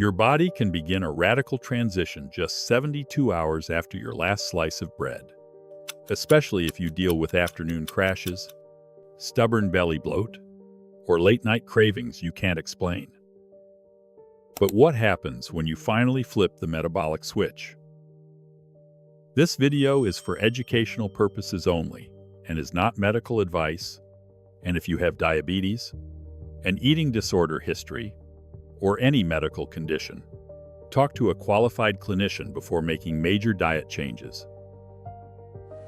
Your body can begin a radical transition just 72 hours after your last slice of bread, especially if you deal with afternoon crashes, stubborn belly bloat, or late-night cravings you can't explain. But what happens when you finally flip the metabolic switch? This video is for educational purposes only and is not medical advice, and if you have diabetes, an eating disorder history, or any medical condition, talk to a qualified clinician before making major diet changes.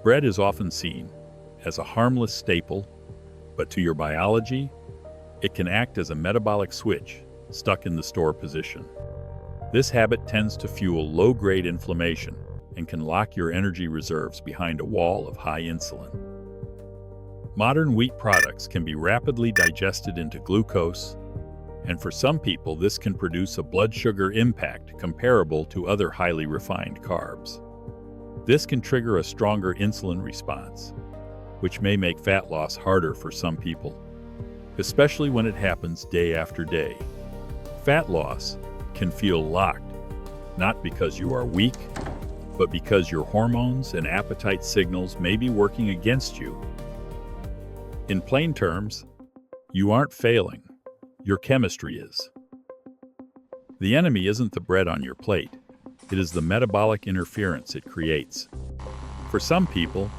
Bread is often seen as a harmless staple, but to your biology, it can act as a metabolic switch stuck in the store position. This habit tends to fuel low-grade inflammation and can lock your energy reserves behind a wall of high insulin. Modern wheat products can be rapidly digested into glucose, and for some people this can produce a blood sugar impact comparable to other highly refined carbs. This can trigger a stronger insulin response, which may make fat loss harder for some people, especially when it happens day after day. Fat loss can feel locked, not because you are weak, but because your hormones and appetite signals may be working against you. In plain terms, you aren't failing, your chemistry is. The enemy isn't the bread on your plate, it is the metabolic interference it creates. For some people,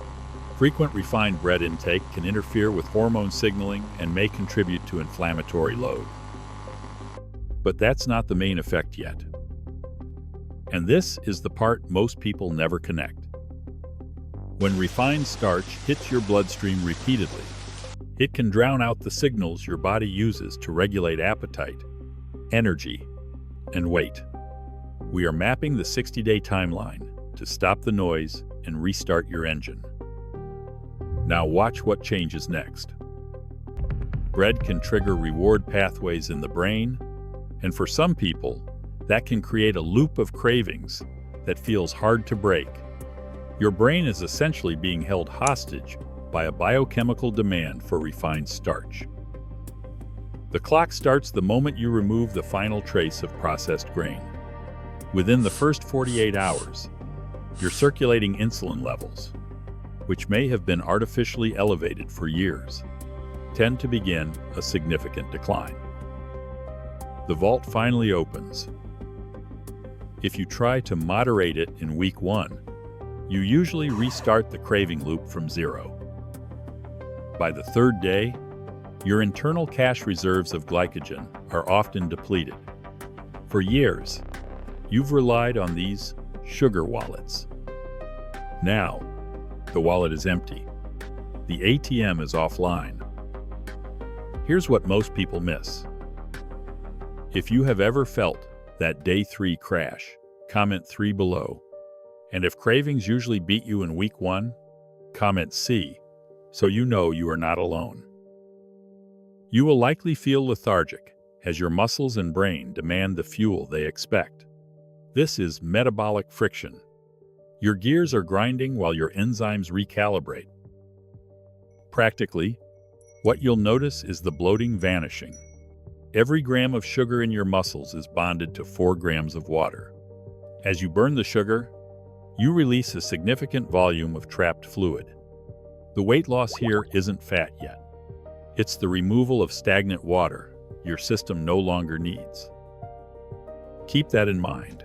frequent refined bread intake can interfere with hormone signaling and may contribute to inflammatory load. But that's not the main effect yet. And this is the part most people never connect. When refined starch hits your bloodstream repeatedly, it can drown out the signals your body uses to regulate appetite, energy, and weight. We are mapping the 60-day timeline to stop the noise and restart your engine. Now watch what changes next. Bread can trigger reward pathways in the brain, and for some people, that can create a loop of cravings that feels hard to break. Your brain is essentially being held hostage by a biochemical demand for refined starch. The clock starts the moment you remove the final trace of processed grain. Within the first 48 hours, your circulating insulin levels, which may have been artificially elevated for years, tend to begin a significant decline. The vault finally opens. If you try to moderate it in week 1, you usually restart the craving loop from zero. By the third day, your internal cache reserves of glycogen are often depleted. For years, you've relied on these sugar wallets. Now, the wallet is empty. The ATM is offline. Here's what most people miss. If you have ever felt that day 3 crash, comment 3 below. And if cravings usually beat you in week 1, comment C, so you know you are not alone. You will likely feel lethargic as your muscles and brain demand the fuel they expect. This is metabolic friction. Your gears are grinding while your enzymes recalibrate. Practically, what you'll notice is the bloating vanishing. Every gram of sugar in your muscles is bonded to 4 grams of water. As you burn the sugar, you release a significant volume of trapped fluid. The weight loss here isn't fat yet. It's the removal of stagnant water your system no longer needs. Keep that in mind.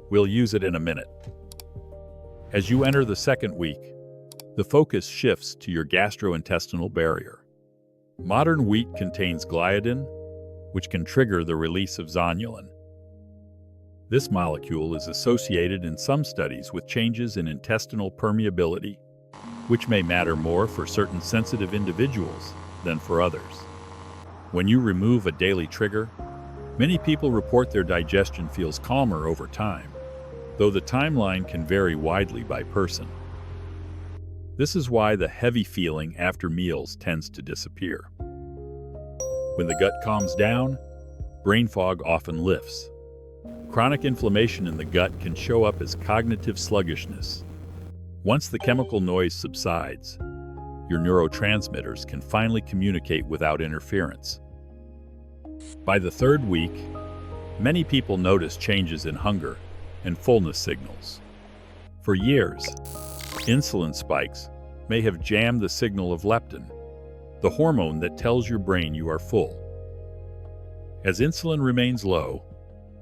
We'll use it in a minute. As you enter the second week, the focus shifts to your gastrointestinal barrier. Modern wheat contains gliadin, which can trigger the release of zonulin. This molecule is associated in some studies with changes in intestinal permeability, which may matter more for certain sensitive individuals than for others. When you remove a daily trigger, many people report their digestion feels calmer over time, though the timeline can vary widely by person. This is why the heavy feeling after meals tends to disappear. When the gut calms down, brain fog often lifts. Chronic inflammation in the gut can show up as cognitive sluggishness. Once the chemical noise subsides, your neurotransmitters can finally communicate without interference. By the third week, Many people notice changes in hunger and fullness signals. For years, insulin spikes may have jammed the signal of leptin, the hormone that tells your brain you are full. As insulin remains low,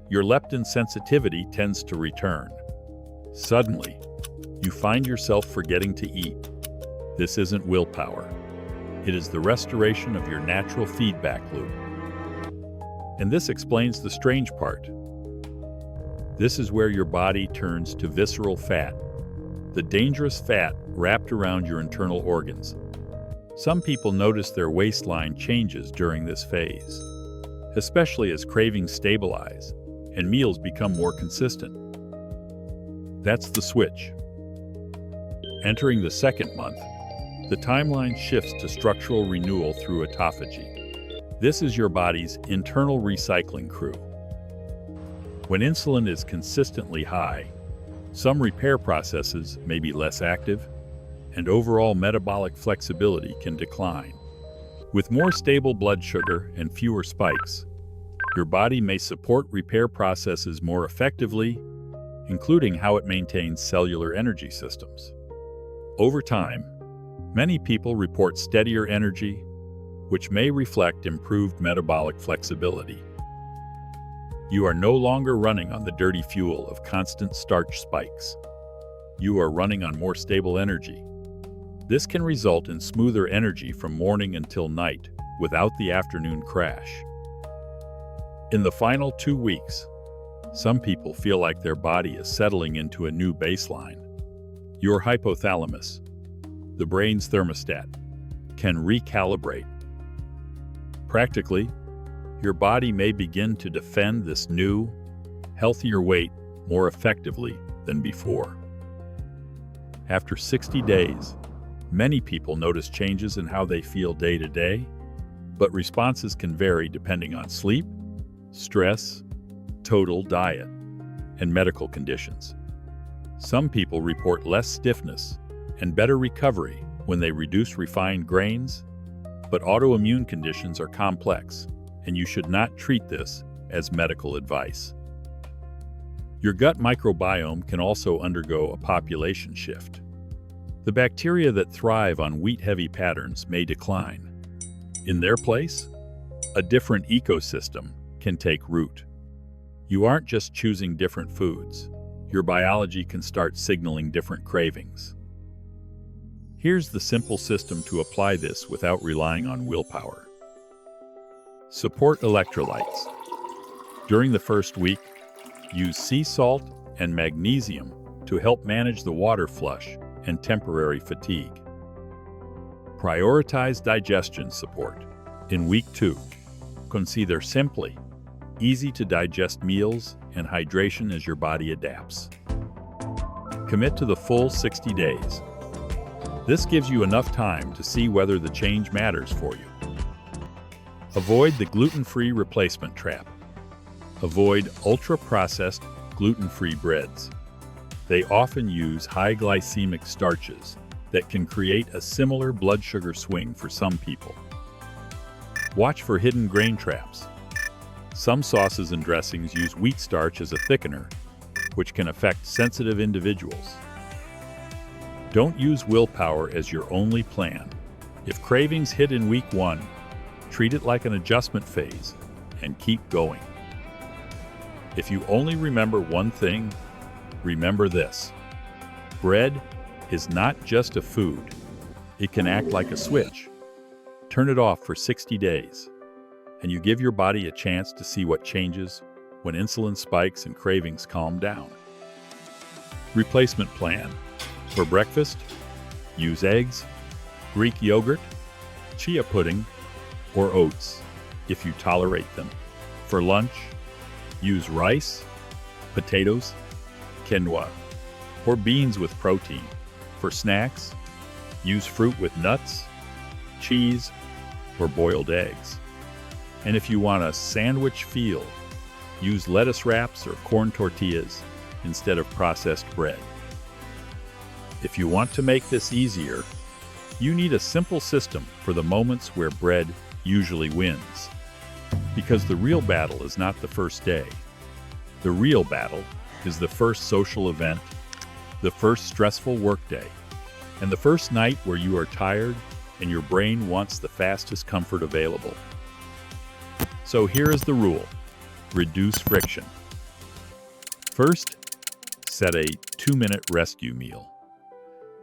your leptin sensitivity tends to return. Suddenly, you find yourself forgetting to eat. This isn't willpower. It is the restoration of your natural feedback loop. And this explains the strange part. This is where your body turns to visceral fat, the dangerous fat wrapped around your internal organs. Some people notice their waistline changes during this phase, especially as cravings stabilize and meals become more consistent. That's the switch. Entering the second month, the timeline shifts to structural renewal through autophagy. This is your body's internal recycling crew. When insulin is consistently high, some repair processes may be less active, and overall metabolic flexibility can decline. With more stable blood sugar and fewer spikes, your body may support repair processes more effectively, including how it maintains cellular energy systems. Over time, many people report steadier energy, which may reflect improved metabolic flexibility. You are no longer running on the dirty fuel of constant starch spikes. You are running on more stable energy. This can result in smoother energy from morning until night without the afternoon crash. In the final 2 weeks, some people feel like their body is settling into a new baseline. Your hypothalamus, the brain's thermostat, can recalibrate. Practically, your body may begin to defend this new, healthier weight more effectively than before. After 60 days, many people notice changes in how they feel day to day, but responses can vary depending on sleep, stress, total diet, and medical conditions. Some people report less stiffness and better recovery when they reduce refined grains, but autoimmune conditions are complex, and you should not treat this as medical advice. Your gut microbiome can also undergo a population shift. The bacteria that thrive on wheat-heavy patterns may decline. In their place, a different ecosystem can take root. You aren't just choosing different foods. Your biology can start signaling different cravings. Here's the simple system to apply this without relying on willpower. Support electrolytes. During the first week, use sea salt and magnesium to help manage the water flush and temporary fatigue. Prioritize digestion support. In week 2, consider simply, easy to digest meals and hydration as your body adapts. Commit to the full 60 days. This gives you enough time to see whether the change matters for you. Avoid the gluten-free replacement trap. Avoid ultra-processed, gluten-free breads. They often use high glycemic starches that can create a similar blood sugar swing for some people. Watch for hidden grain traps. Some sauces and dressings use wheat starch as a thickener, which can affect sensitive individuals. Don't use willpower as your only plan. If cravings hit in week 1, treat it like an adjustment phase and keep going. If you only remember one thing, remember this. Bread is not just a food. It can act like a switch. Turn it off for 60 days, and you give your body a chance to see what changes when insulin spikes and cravings calm down. Replacement plan. For breakfast, use eggs, Greek yogurt, chia pudding, or oats if you tolerate them. For lunch, use rice, potatoes, quinoa, or beans with protein. For snacks, use fruit with nuts, cheese, or boiled eggs. And if you want a sandwich feel, use lettuce wraps or corn tortillas instead of processed bread. If you want to make this easier, you need a simple system for the moments where bread usually wins. Because the real battle is not the first day, The real battle is the first social event, the first stressful workday, and the first night where you are tired and your brain wants the fastest comfort available. So here is the rule: reduce friction. First, set a 2-minute rescue meal.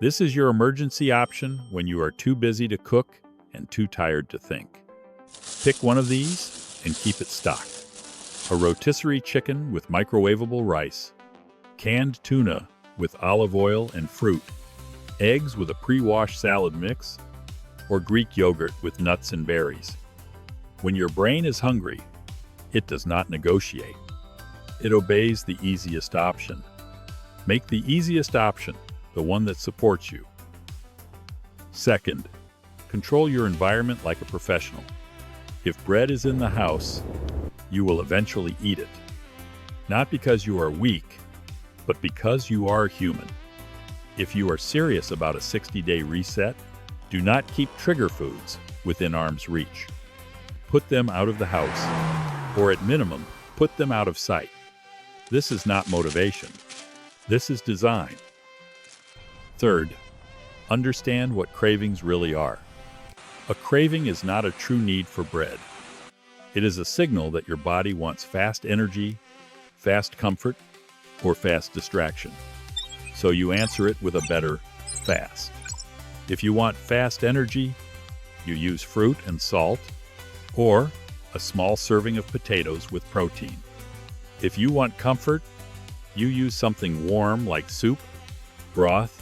This is your emergency option when you are too busy to cook and too tired to think. Pick one of these and keep it stocked. A rotisserie chicken with microwavable rice, canned tuna with olive oil and fruit, eggs with a pre-washed salad mix, or Greek yogurt with nuts and berries. When your brain is hungry, it does not negotiate. It obeys the easiest option. Make the easiest option the one that supports you. Second, control your environment like a professional. If bread is in the house, you will eventually eat it. Not because you are weak, but because you are human. If you are serious about a 60-day reset, do not keep trigger foods within arm's reach. Put them out of the house, or at minimum, put them out of sight. This is not motivation. This is design. Third, understand what cravings really are. A craving is not a true need for bread. It is a signal that your body wants fast energy, fast comfort, or fast distraction. So you answer it with a better fast. If you want fast energy, you use fruit and salt, or a small serving of potatoes with protein. If you want comfort, you use something warm like soup, broth,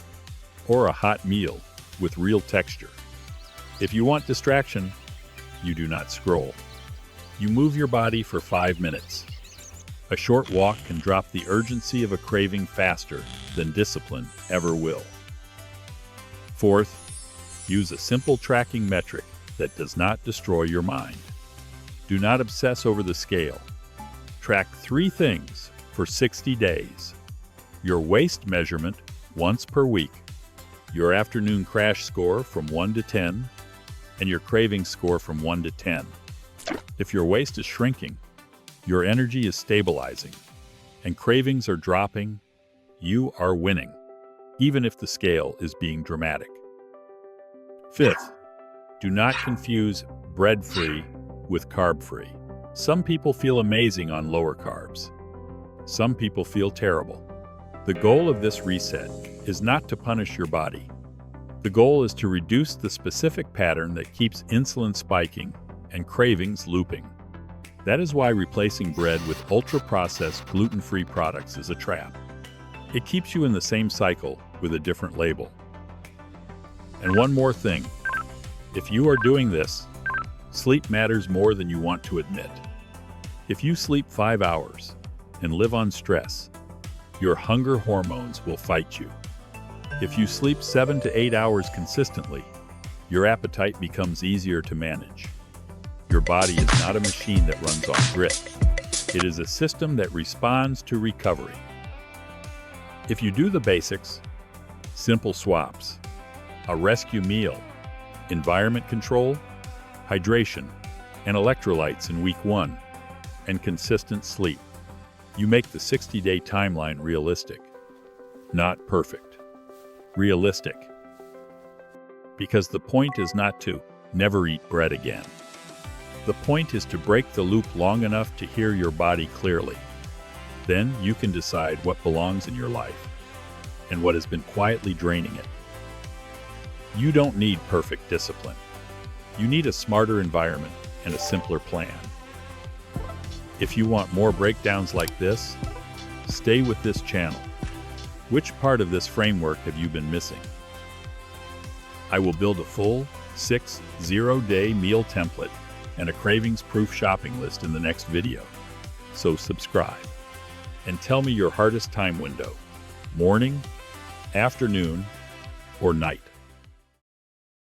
or a hot meal with real texture. If you want distraction, you do not scroll. You move your body for 5 minutes. A short walk can drop the urgency of a craving faster than discipline ever will. Fourth, use a simple tracking metric that does not destroy your mind. Do not obsess over the scale. Track 3 things for 60 days. Your waist measurement once per week, your afternoon crash score from 1 to 10, and your craving score from 1 to 10. If your waist is shrinking, your energy is stabilizing, and cravings are dropping, you are winning, even if the scale is being dramatic. Fifth, do not confuse bread-free with carb-free. Some people feel amazing on lower carbs. Some people feel terrible. The goal of this reset is not to punish your body. The goal is to reduce the specific pattern that keeps insulin spiking and cravings looping. That is why replacing bread with ultra-processed gluten-free products is a trap. It keeps you in the same cycle with a different label. And one more thing, if you are doing this, sleep matters more than you want to admit. If you sleep 5 hours and live on stress, your hunger hormones will fight you. If you sleep 7 to 8 hours consistently, your appetite becomes easier to manage. Your body is not a machine that runs on grit. It is a system that responds to recovery. If you do the basics, simple swaps, a rescue meal, environment control, hydration, and electrolytes in week 1, and consistent sleep, you make the 60-day timeline realistic. Not perfect. Realistic. Because the point is not to never eat bread again. The point is to break the loop long enough to hear your body clearly. Then you can decide what belongs in your life and what has been quietly draining it. You don't need perfect discipline. You need a smarter environment and a simpler plan. If you want more breakdowns like this, stay with this channel. Which part of this framework have you been missing? I will build a full 6 0-day meal template and a cravings-proof shopping list in the next video. So subscribe and tell me your hardest time window, morning, afternoon, or night.